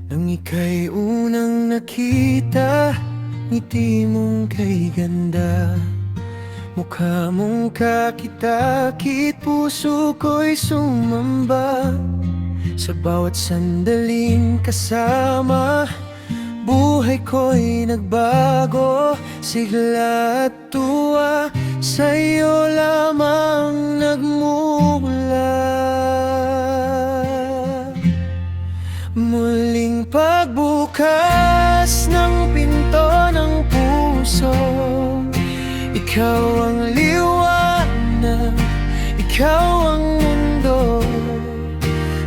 Nang ika'y unang nakita, ngiti mong kay ganda, mukha mong kakitakit, puso ko'y sumamba. Sa bawat sandaling kasama, buhay ko'y nagbago, sigla at tuwa, sa'yo lamang nagmula. Muling pagbukas ng pinto ng puso, ikaw ang liwanag, ikaw ang mundo.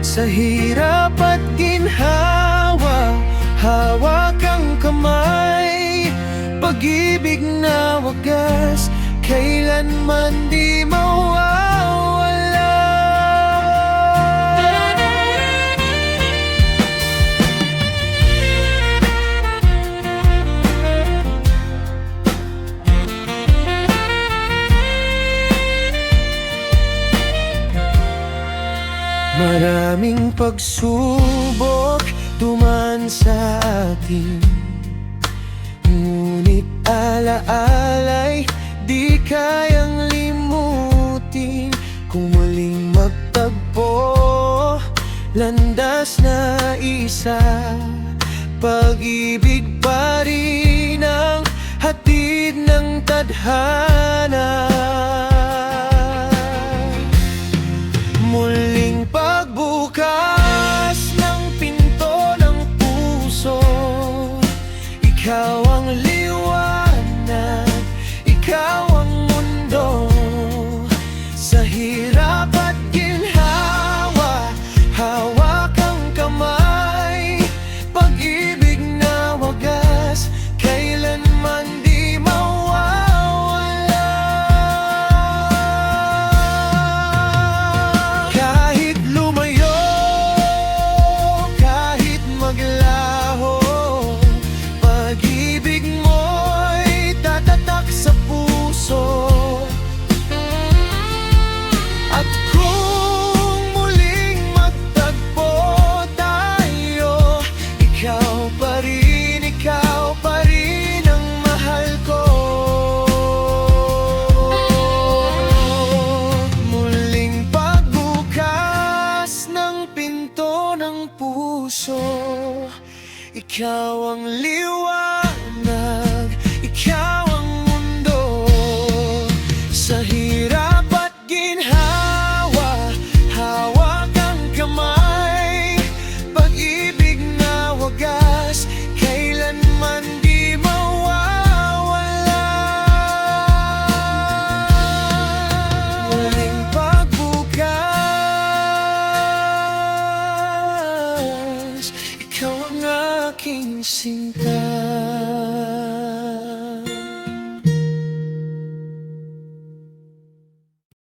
Sa hirap at ginhawa, hawak ang kamay, pag-ibig na wagas, kailanman di mawawala. Maraming pagsubok dumaan sa atin, ngunit alaala'y di kayang limutin. Kung muling magtagpo, landas na isa, pag-ibig pa rin ang hatid ng tadhana. Muling pagbukas ng pinto ng puso, ikaw ang liwanag, ikaw ang mundo. Sa hirap at ginhawa, hawak ang kamay, pag-ibig na wagas, kailanman di mawawala. Kahit lumayo, kahit maglaho, pag-ibig mo'y tatatak sa puso. At kung muling magtagpo tayo, ikaw pa rin ang mahal ko. Muling pagbukas ng pinto ng puso, ikaw ang liwanag, ikaw ang mundo. Sa hirap at ginhawa, hawak ang kamay, pag-ibig na wagas, kailanman di mawawala. Muling pagbukas, ikaw ang aking sinta.